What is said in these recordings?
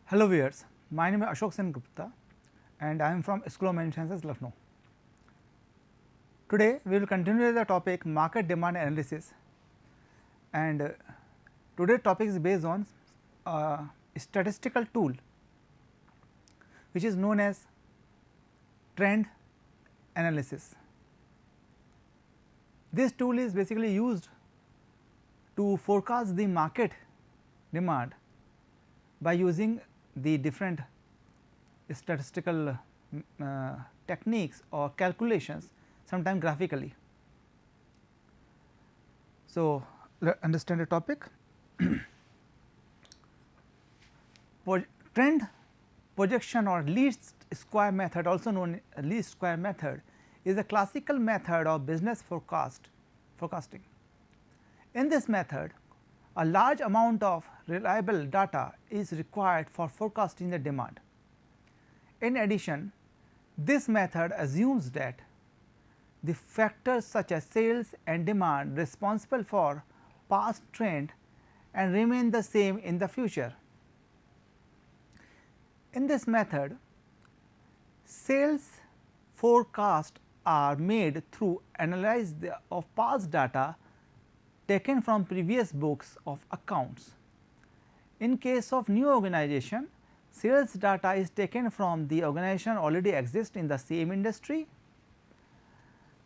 Hello viewers, my name is Ashok Sen Gupta and I am from School of Management Sciences, Lucknow. Today we will continue the topic market demand analysis, and today's topic is based on a statistical tool which is known as trend analysis. This tool is basically used to forecast the market demand by using the different statistical techniques or calculations, sometimes graphically. So, let us understand the topic. Trend projection or least square method, also known as least square method, is a classical method of business forecasting. In this method, a large amount of reliable data is required for forecasting the demand. In addition, this method assumes that the factors such as sales and demand responsible for past trend and remain the same in the future. In this method, sales forecasts are made through analysis of past data taken from previous books of accounts. In case of new organization, sales data is taken from the organization already exists in the same industry.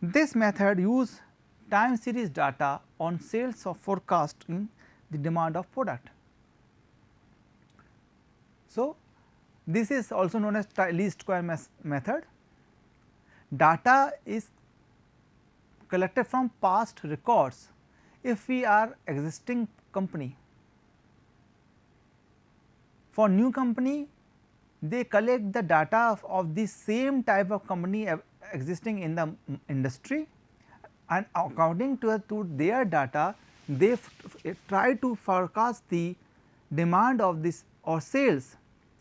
This method uses time series data on sales of forecasting the demand of product. So, this is also known as least square method. Data is collected from past records. If we are existing company, for new company they collect the data of the same type of company existing in the industry, and according to their data they try to forecast the demand of this or sales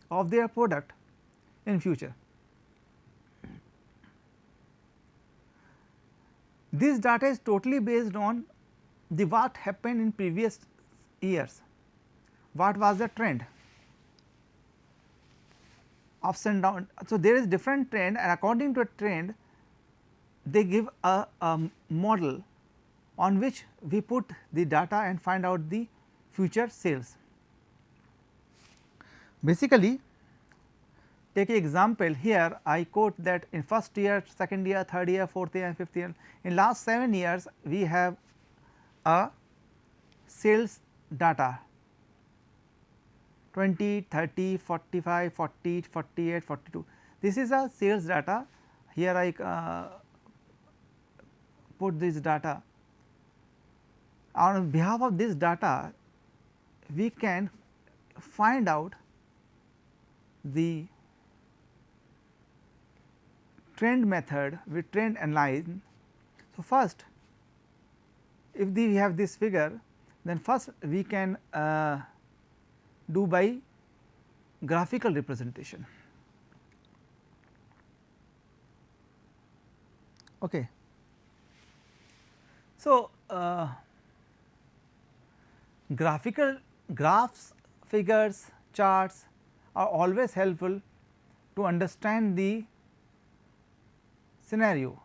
of their product in future. This data is totally based on the what happened in previous years, what was the trend, ups and down. So, there is different trend, and according to a trend they give a model on which we put the data and find out the future sales. Basically, take an example here. I quote that in first year, second year, third year, fourth year and fifth year, in last 7 years we have a sales data 20, 30, 45, 40, 48, 42. This is a sales data. Here I put this data. On behalf of this data, we can find out the trend method with trend analysis. So, first if we have this figure, then first we can do by graphical representation. Okay. So, graphical graphs, figures, charts are always helpful to understand the scenario.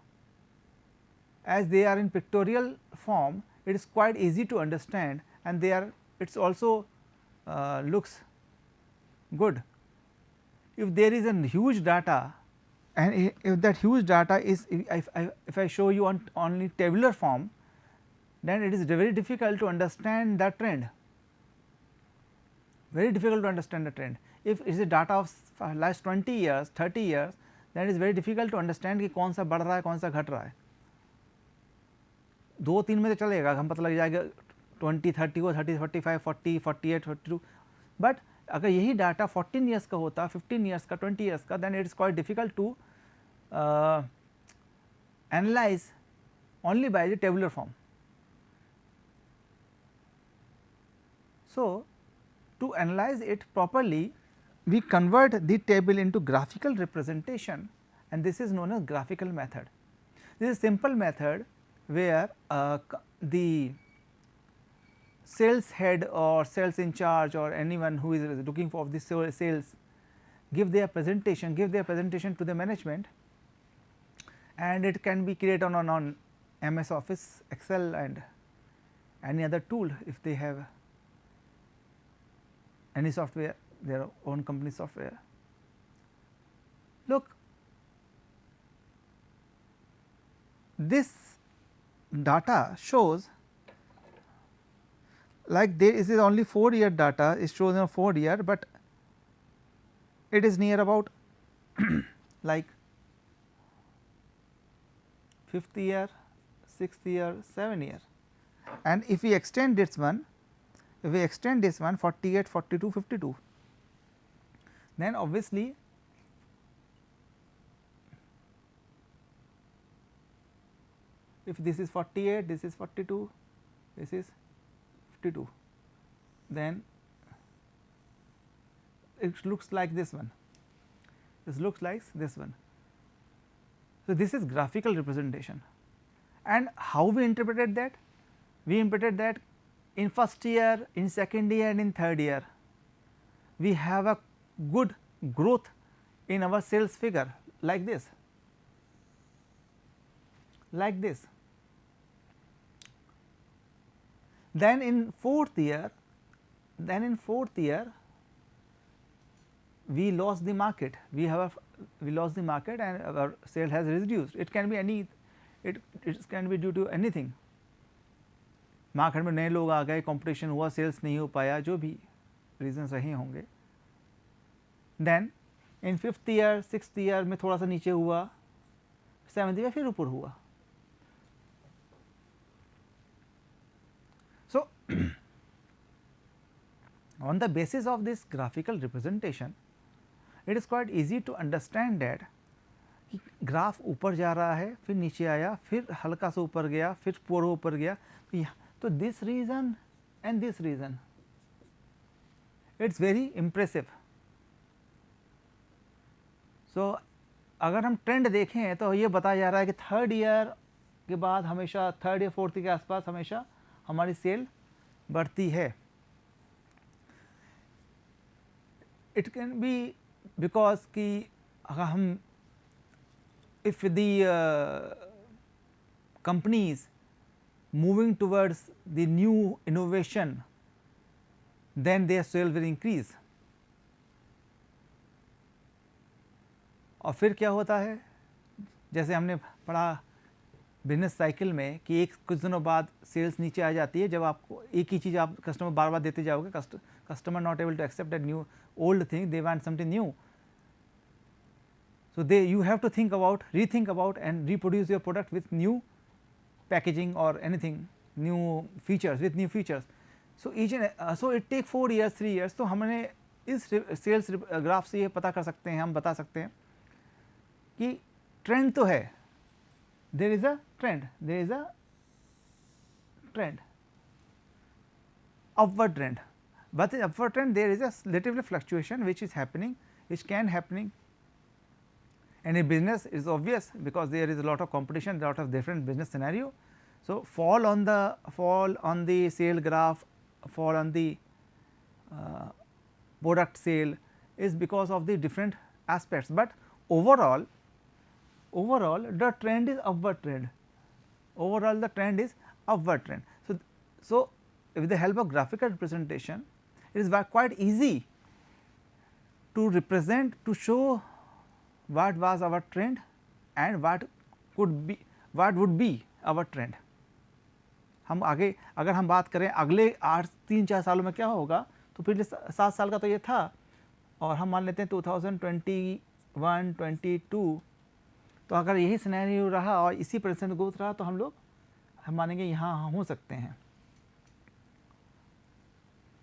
As they are in pictorial form, it is quite easy to understand, and they are it is also looks good. If there is a huge data, and if that huge data is if I show you on only tabular form, then it is very difficult to understand the trend, very difficult to understand the trend. If it is a data of last 20 years, 30 years, then it is very difficult to understand कि कौन सा बढ़ रहा है, कौन सा घट रहा है. 2-3 में तो चलेगा, हम पता लग जाएगा 20, 30 को 30, 45, 40, 48, 42, बट अगर यही डाटा 14 ईयर्स का होता, 15 ईयर्स का, 20 ईयर्स का, then it is quite difficult to analyse only by the tabular form. So, to analyze it properly, we convert the table into graphical representation, and this is known as graphical method. This is a simple method where the sales head or sales in charge or anyone who is looking for this sales give their presentation to the management, and it can be created on MS Office, Excel and any other tool if they have any software, their own company software. Look, this data shows like this is only 4-year data, is shown in 4-year, but it is near about like 5th year, 6th year, 7 year, and if we extend this one, 48, 42, 52, then obviously if this is 48, this is 42, this is 52, then it looks like this one, this looks like this one. So, this is graphical representation, and how we interpreted that? We interpreted that in first year, in second year and in third year we have a good growth in our sales figure like this, like this. Then in fourth year, we lost the market, we lost the market and our sale has reduced. It can be any, it can be due to anything, market में नए लोग आ गए, competition हुआ, sales नहीं हो पाया, जो भी रीजंस रहे होंगे. Then in 5th year, 6th year में थोड़ा सा नीचे हुआ, 7th ईयर फिर ऊपर हुआ. सो on the basis of this graphical representation, it is quite easy to understand that कि ग्राफ ऊपर जा रहा है, फिर नीचे आया, फिर हल्का सा ऊपर गया, फिर पूरा ऊपर गया. तो this region and this region, it's very impressive. So अगर हम ट्रेंड देखें तो ये बताया जा रहा है कि 3rd ईयर के बाद हमेशा 3rd या 4th के आसपास हमेशा हमारी सेल बढ़ती है. इट कैन बी बिकॉज कि अगर हम if the companies moving towards the new innovation, then their sale will increase. और फिर क्या होता है, जैसे हमने पढ़ा बिजनेस साइकिल में कि एक कुछ दिनों बाद सेल्स नीचे आ जाती है, जब आपको एक ही चीज़ आप कस्टमर बार बार देते जाओगे, customer not able to accept that new old thing, they want something new. So, you have to rethink about and reproduce your product with new packaging or anything, new features, with new features. So, so it take 4 years, 3 years. तो हमने इस sales graph से ये पता कर सकते हैं, हम बता सकते हैं कि ट्रेंड तो है, there is a trend, upward trend, but in upward trend there is a relatively fluctuation which is happening, which can happening. And in business is obvious because there is a lot of competition, lot of different business scenario. So, fall on the sale graph, fall on the product sale is because of the different aspects, but overall the trend is upward trend. Overall the trend is upward trend. So, with the help of graphical representation, it is quite easy to represent, to show what was our trend and what would be our trend. हम आगे अगर हम बात करें अगले 3-4 सालों में क्या होगा, तो पिछले 7 साल का तो ये था, और हम मान लेते हैं 2021, 22, तो अगर यही सिनेरियो रहा और इसी % ग्रोथ रहा तो हम मानेंगे यहाँ हो सकते हैं.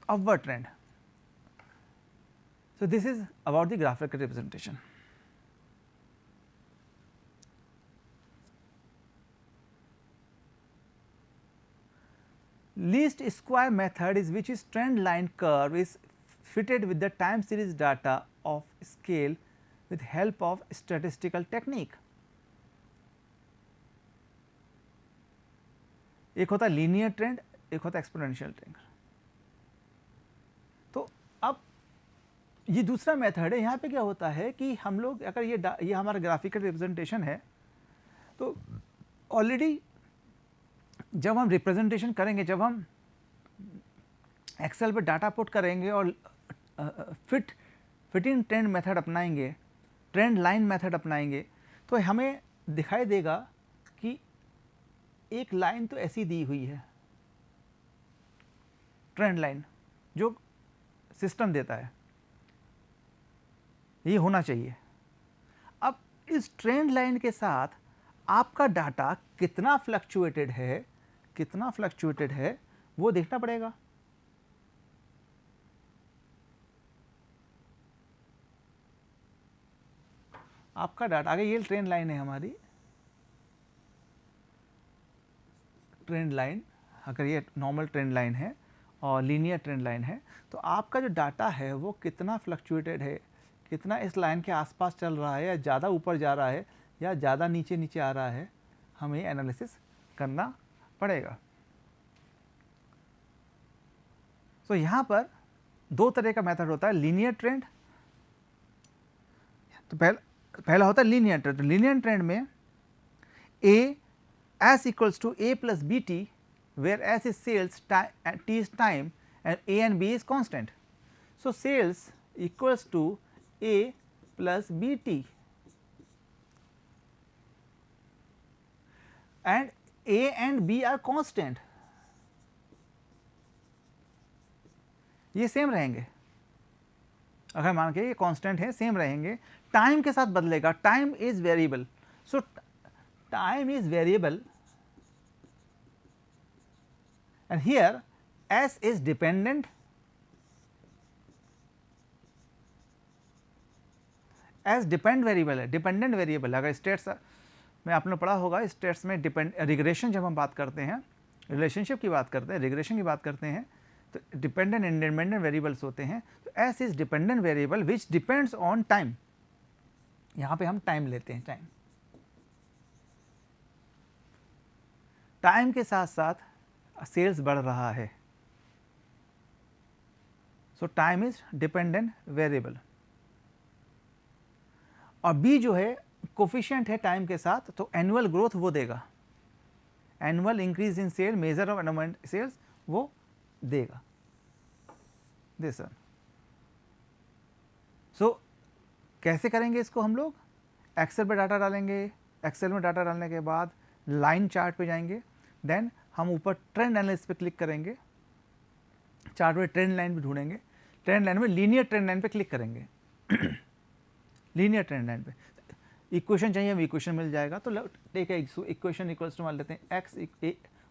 Upward trend. So, this is about the graphical representation. Least square method is which is trend line curve is fitted with the time series data of scale with help of statistical technique. एक होता है linear trend, एक होता है exponential trend. ये दूसरा method है। यहाँ पे क्या होता है कि हम लोग अगर ये हमारा ग्राफिकल रिप्रेजेंटेशन है, तो ऑलरेडी जब हम रिप्रेजेंटेशन करेंगे, जब हम एक्सेल पे डाटा पुट करेंगे और फिटिंग ट्रेंड मेथड अपनाएंगे, ट्रेंड लाइन मेथड अपनाएंगे, तो हमें दिखाई देगा कि एक लाइन तो ऐसी दी हुई है, ट्रेंड लाइन जो सिस्टम देता है, ये होना चाहिए। अब इस ट्रेंड लाइन के साथ आपका डाटा कितना फ्लक्चुएटेड है वो देखना पड़ेगा। आपका डाटा, आगे ये ट्रेंड लाइन है हमारी, ट्रेंड लाइन, अगर ये नॉर्मल ट्रेंड लाइन है और लीनियर ट्रेंड लाइन है, तो आपका जो डाटा है वो कितना फ्लक्चुएटेड है, कितना इस लाइन के आसपास चल रहा है, या ज़्यादा ऊपर जा रहा है या ज़्यादा नीचे नीचे आ रहा है, हमें एनालिसिस करना पड़ेगा। तो यहाँ पर दो तरह का मेथड होता है, लीनियर ट्रेंड। तो पहला होता है लीनियर ट्रेंड। तो लीनियर ट्रेंड में A S equals to A plus B T, where S is sales, T is time, and A and B is constant. So sales equals to A plus B T and A and B are constant, ये same रहेंगे। अगर मान के ये constant है, same रहेंगे, time के साथ बदलेगा, time is variable. So time is variable and here S is dependent, S depend variable है, डिपेंडेंट वेरिएबल। अगर स्टेट्स में आपने पढ़ा होगा, स्टेट्स में रिग्रेशन जब हम बात करते हैं, रिलेशनशिप की बात करते हैं, रिग्रेशन की बात करते हैं, तो डिपेंडेंट एंड इंडिपेंडेंट वेरिएबल्स होते हैं। तो S is dependent variable which depends on time. यहाँ पे हम टाइम लेते हैं, टाइम के साथ साथ सेल्स बढ़ रहा है, सो टाइम इज डिपेंडेंट वेरिएबल। और बी जो है कोफिशिएंट है टाइम के साथ, तो एनुअल ग्रोथ वो देगा, annual increase in sale, measure of annual sales वो देगा। दिस सो कैसे करेंगे इसको हम लोग? एक्सेल पे डाटा डालेंगे, एक्सेल में डाटा डालने के बाद लाइन चार्ट पे जाएंगे, देन हम ऊपर ट्रेंड एनालिसिस पे क्लिक करेंगे, चार्ट में ट्रेंड लाइन भी ढूंढेंगे, ट्रेंड लाइन में लीनियर ट्रेंड लाइन पे क्लिक करेंगे लीनियर ट्रेंड लाइन पे इक्वेशन चाहिए, हमें इक्वेशन मिल जाएगा। तो टेक इक्वेशन इक्वल्स टू मान लेते हैं X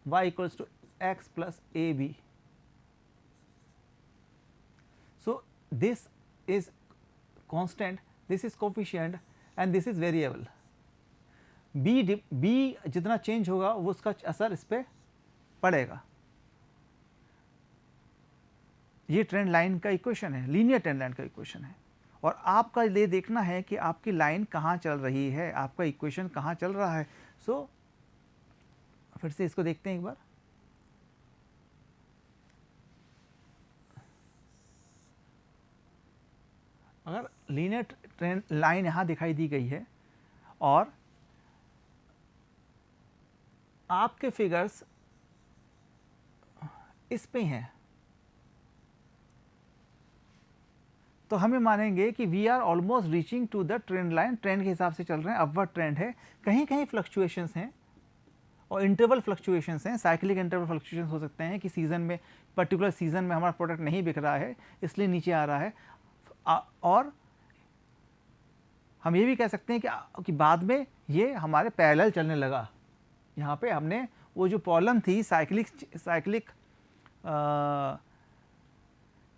Y equals to X plus A B. So this is constant, this is coefficient and this is variable. B जितना चेंज होगा वो उसका असर इस पर पड़ेगा। ये ट्रेंड लाइन का इक्वेशन है, लीनियर ट्रेंड लाइन का इक्वेशन है, और आपका ये देखना है कि आपकी लाइन कहाँ चल रही है, आपका इक्वेशन कहाँ चल रहा है। सो फिर से इसको देखते हैं एक बार। अगर लीनियर ट्रेंड लाइन यहाँ दिखाई दी गई है और आपके फिगर्स इस पे हैं, तो हमें मानेंगे कि we are almost reaching to the trend line, trend के हिसाब से चल रहे हैं, अपवर्ड ट्रेंड है। कहीं कहीं फ्लक्चुएशंस हैं और इंटरवल फ्लक्चुएशंस हैं, साइक्लिक इंटरवल फ्लक्चुएशंस हो सकते हैं कि सीजन में, पर्टिकुलर सीजन में हमारा प्रोडक्ट नहीं बिक रहा है इसलिए नीचे आ रहा है। और हम ये भी कह सकते हैं कि बाद में ये हमारे पैरेलल चलने लगा। यहाँ पे हमने वो जो प्रॉब्लम थी साइक्लिक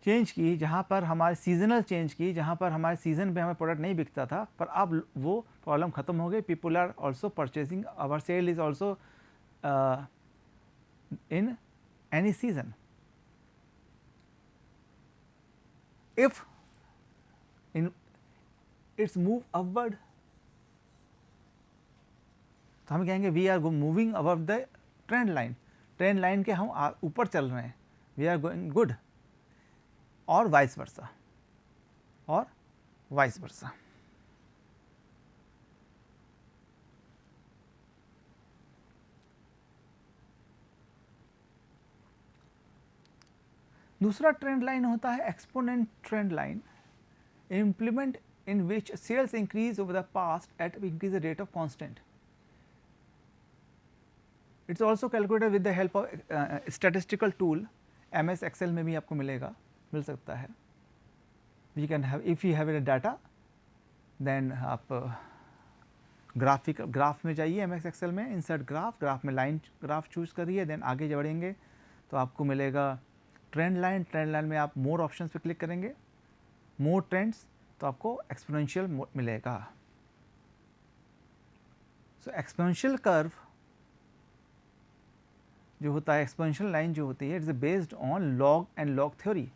चेंज की, जहाँ पर हमारे सीजनल चेंज की, जहाँ पर हमारे सीजन में हमें प्रोडक्ट नहीं बिकता था, पर अब वो प्रॉब्लम ख़त्म हो गई। People are also purchasing, our sale is also in any season. If in it's move upward, तो हम कहेंगे we are moving above the trend line, trend line के हम ऊपर चल रहे हैं, वी आर गोइंग गुड, और वाइस वर्सा। और वाइस वर्सा। दूसरा ट्रेंड लाइन होता है exponent trend line, implement in which sales increase over the past at increase the rate of constant. It's also calculated with the help of statistical tool, MS Excel में भी आपको मिल सकता है। We can have, if you have a data then आप graph में जाइए MS Excel में, इंसर्ट ग्राफ में लाइन ग्राफ चूज़ करिए, देन आगे बढ़ेंगे तो आपको मिलेगा ट्रेंड लाइन। ट्रेंड लाइन में आप मोर ऑप्शंस पे क्लिक करेंगे, मोर ट्रेंड्स, तो आपको एक्सपोनेंशियल मिलेगा। सो एक्सपोनेंशियल कर्व जो होता है, एक्सपोनेंशियल लाइन जो होती है, it's based on log and log theory.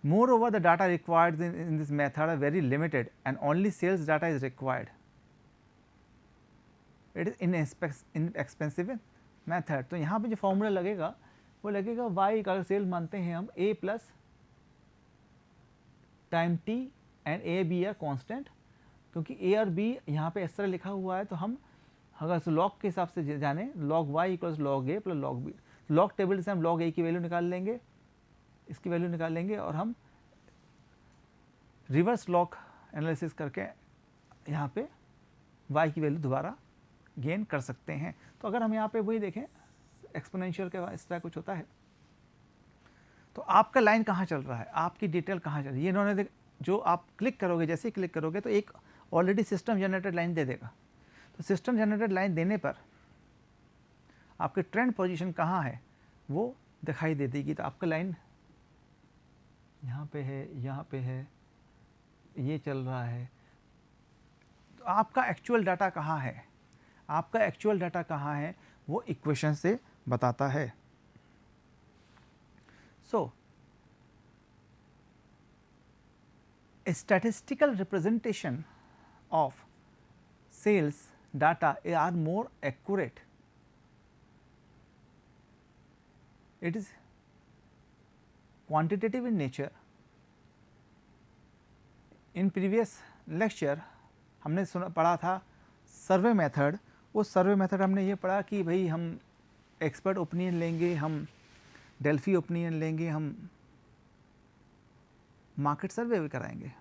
Moreover, the data required in this method are very limited and only sales data is required. It is inexpensive method. तो यहाँ पे जो फॉर्मूला लगेगा वो लगेगा y का सेल मानते हैं हम a plus time t and a b are constant, क्योंकि a और b यहाँ पे इस तरह लिखा हुआ है। तो हम अगर लॉग के हिसाब से जाने, log y equals log a plus log b, log table से हम लॉग a की वैल्यू निकाल लेंगे, इसकी वैल्यू निकाल लेंगे और हम रिवर्स लॉग एनालिसिस करके यहाँ पे y की वैल्यू दोबारा गेन कर सकते हैं। तो अगर हम यहाँ पे वही देखें एक्सपोनेंशियल के इस तरह कुछ होता है, तो आपका लाइन कहाँ चल रहा है, आपकी डिटेल कहाँ चल रही है, ये इन्होंने जो आप क्लिक करोगे, जैसे ही क्लिक करोगे तो एक ऑलरेडी सिस्टम जनरेटेड लाइन दे देगा। तो सिस्टम जनरेटेड लाइन देने पर आपकी ट्रेंड पोजीशन कहाँ है वो दिखाई दे देगी। तो आपका लाइन यहाँ पे है, यहाँ पे है, ये चल रहा है। तो आपका एक्चुअल डाटा कहाँ है, आपका एक्चुअल डाटा कहाँ है वो इक्वेशन से बताता है। सो a statistical representation of sales data are more accurate. It is quantitative in nature. In previous lecture हमने पढ़ा था सर्वे मेथड। उस सर्वे मेथड हमने ये पढ़ा कि भाई हम एक्सपर्ट ओपिनियन लेंगे, हम डेल्फी ओपिनियन लेंगे, हम मार्केट सर्वे भी कराएंगे।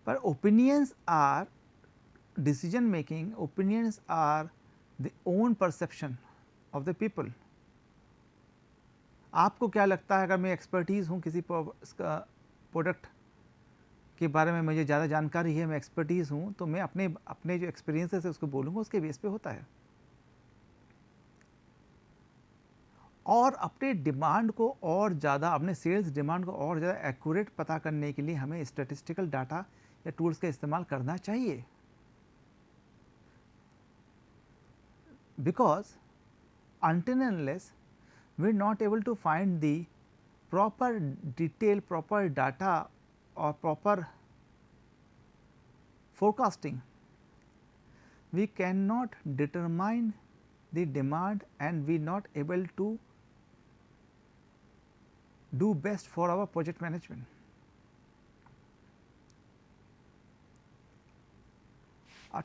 पर opinions are decision making, opinions are the own perception of the people. आपको क्या लगता है, अगर मैं एक्सपर्टीज़ हूँ किसी प्रोडक्ट के बारे में, मुझे ज़्यादा जानकारी है, मैं एक्सपर्टीज़ हूँ, तो मैं अपने जो एक्सपीरियंसेस है उसको बोलूँगा, उसके बेस पे होता है। और अपने डिमांड को और ज़्यादा, अपने सेल्स डिमांड को और ज़्यादा एक्यूरेट पता करने के लिए हमें स्टैटिस्टिकल डाटा या टूल्स का इस्तेमाल करना चाहिए। Because until and unless we are not able to find the proper detail, proper data or proper forecasting, we cannot determine the demand and we not able to do best for our project management.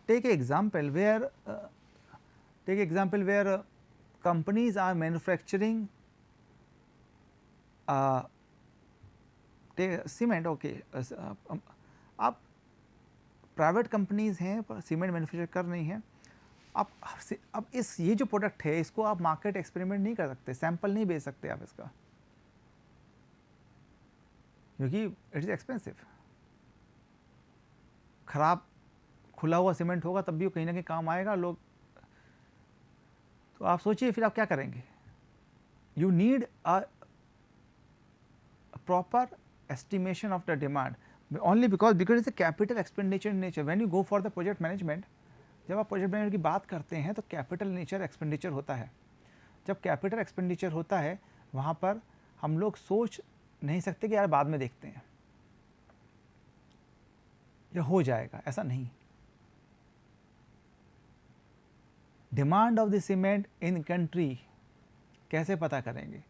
Take an example where companies are manufacturing cement. Okay, आप private companies हैं पर cement manufacture कर रही हैं। अब ये जो product है इसको आप मार्केट एक्सपेरिमेंट नहीं कर सकते, सैंपल नहीं बेच सकते आप इसका, क्योंकि इट इज़ एक्सपेंसिव। खराब खुला हुआ सीमेंट होगा तब भी वो कहीं ना कहीं काम आएगा लोग। तो आप सोचिए फिर आप क्या करेंगे। You need a proper estimation of the demand only because it's a capital expenditure in nature. When you go for the project management, जब आप प्रोजेक्ट मैनेजमेंट की बात करते हैं तो कैपिटल नेचर एक्सपेंडिचर होता है। जब कैपिटल एक्सपेंडिचर होता है वहाँ पर हम लोग सोच नहीं सकते कि यार बाद में देखते हैं या हो जाएगा, ऐसा नहीं। Demand of the cement in country कैसे पता करेंगे?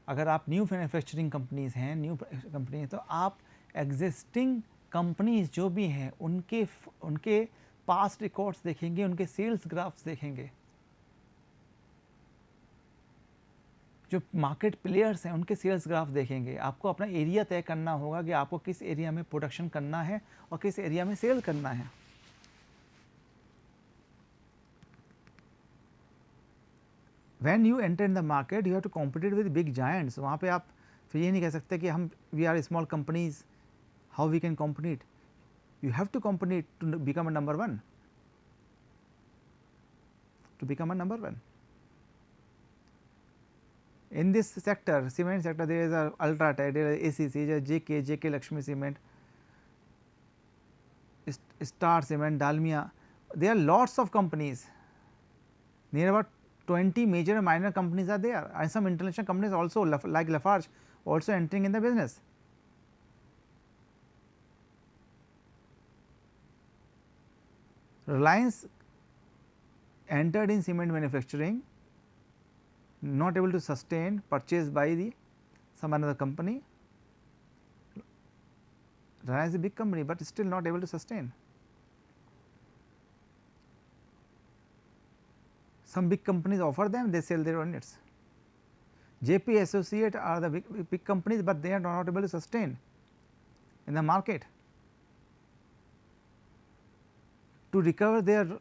अगर आप न्यू मैन्युफैक्चरिंग कंपनीज़ हैं, न्यू कंपनी है, तो आप एग्जिस्टिंग कंपनीज़ जो भी हैं उनके पास्ट रिकॉर्ड्स देखेंगे, उनके सेल्स ग्राफ्स देखेंगे। जो मार्केट प्लेयर्स हैं उनके सेल्स ग्राफ देखेंगे। आपको अपना एरिया तय करना होगा कि आपको किस एरिया में प्रोडक्शन करना है और किस एरिया में सेल करना है। When you enter in the market, you have to compete with big giants. वहाँ पे आप फिर ये नहीं कह सकते कि हम we are small companies, how we can compete. You have to compete to become a number one. To become a number one. In this sector, cement sector, there is a Ultratech, there is ACC, there is JK Lakshmi Cement, Star Cement, Dalmia. There are lots of companies. Near about 20 major and minor companies are there, and some international companies also like Lafarge also entering in the business. Reliance entered in cement manufacturing, not able to sustain, purchased by the some another company. Reliance is a big company, but still not able to sustain. Some big companies offer them, they sell their units. JP Associate are the big companies, but they are not able to sustain in the market. To recover their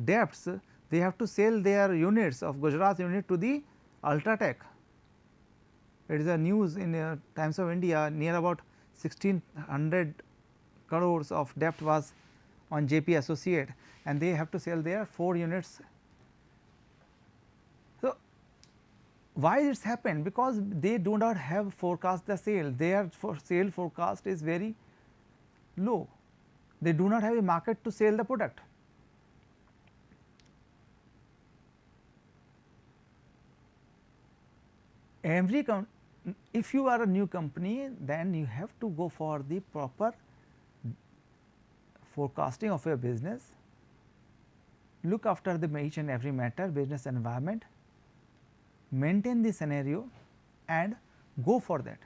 debts, they have to sell their units of Gujarat unit to the Ultratech. It is a news in Times of India, near about 1600 crores of debt was on JP Associate, and they have to sell their 4 units. So, why this happened? Because they do not have forecast the sale, their sale forecast is very low, they do not have a market to sell the product. If you are a new company, then you have to go for the proper forecasting of your business, look after the each and every matter, business environment, maintain the scenario and go for that.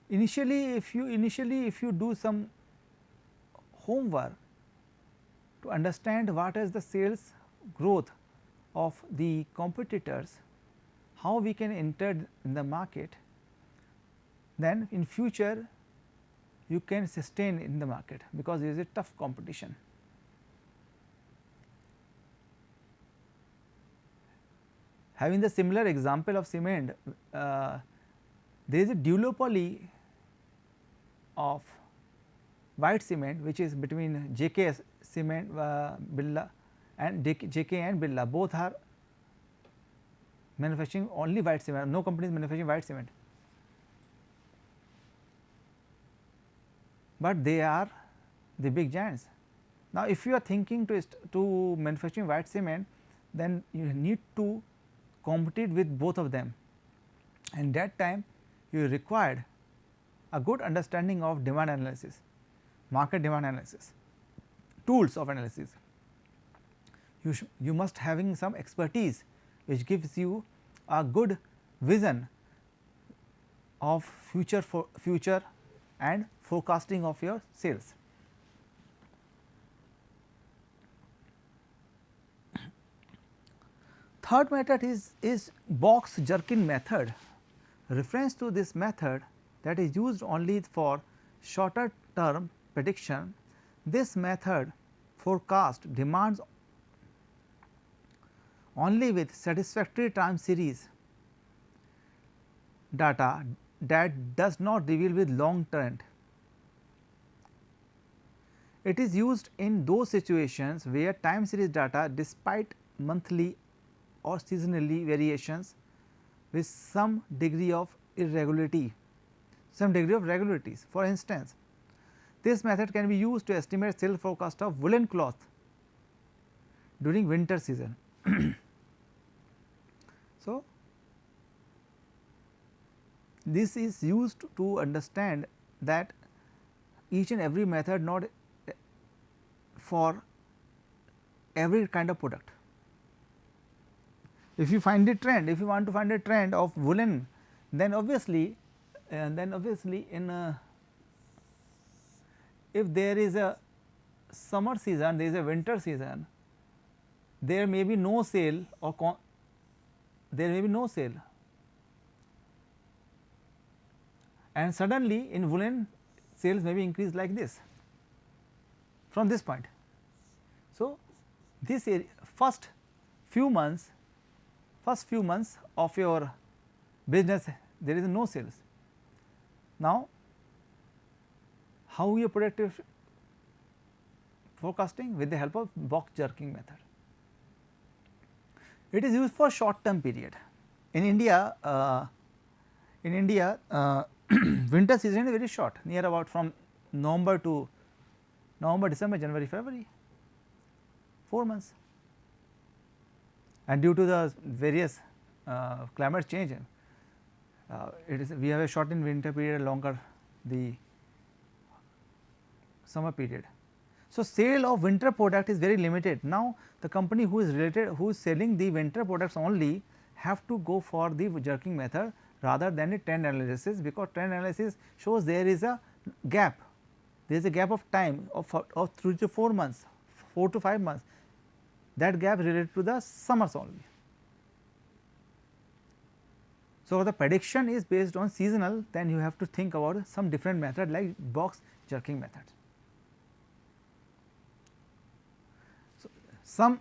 Initially if you do some homework to understand what is the sales growth of the competitors, how we can enter in the market, then in future you can sustain in the market, because it is a tough competition. Having the similar example of cement, there is a duopoly of white cement, which is between JK Cement, Birla, and JK and Birla, both are manufacturing only white cement, no company is manufacturing white cement, but they are the big giants. Now, if you are thinking to manufacturing white cement, then you need to compete with both of them, and that time you required a good understanding of demand analysis, market demand analysis, tools of analysis. You must having some expertise which gives you a good vision of future and forecasting of your sales. Third method is box Jerkin method. Reference to this method that is used only for shorter term prediction. This method forecast demands only with satisfactory time series data that does not reveal with long trend. It is used in those situations where time series data, despite monthly or seasonally variations with some degree of irregularity, regularities. For instance, this method can be used to estimate sales forecast of woolen cloth during winter season. So, this is used to understand that each and every method, not for every kind of product. If you find a trend, if you want to find a trend of woolen, then obviously in if there is a summer season, there is a winter season, there may be no sale or there may be no sale, and suddenly in woolen sales may be increased like this from this point. So, this first few months of your business there is no sales. Now, how you predictive forecasting? With the help of box jerking method. It is used for short term period. In India, winter season is very short, near about from November to November, December, January, February, 4 months, and due to the various climate change, it is we have a shortened winter period, longer the summer period. So, sale of winter product is very limited. Now, the company who is selling the winter products only have to go for the jerking method rather than a trend analysis, because trend analysis shows there is a gap, there is a gap of time of 3 to 4 months, 4 to 5 months, that gap related to the summers only. So, the prediction is based on seasonal, then you have to think about some different method like box jerking method. So, some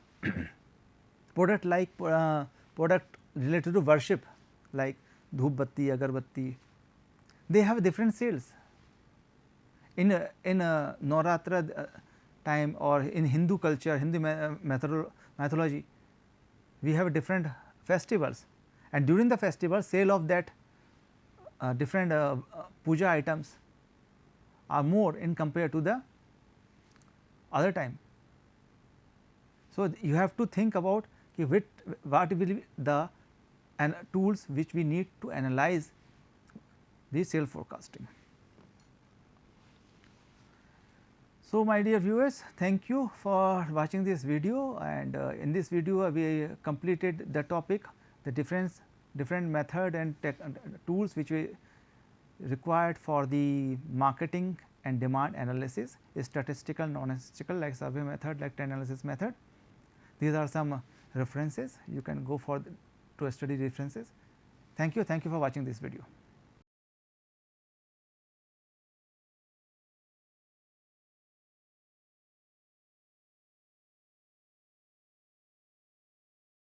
product like product related to worship like dhoop batti, agarbatti, they have different sales. In Navratra time or in Hindu culture, Hindu mythology, we have different festivals, and during the festival sale of that different puja items are more in compared to the other time. So, you have to think about what will be the tools which we need to analyze the sale forecasting. So, my dear viewers, thank you for watching this video, and in this video we completed the topic, the different method and tools which we required for the marketing and demand analysis, statistical, non-statistical like survey method, like trend analysis method. These are some references, you can go for to study references. Thank you for watching this video.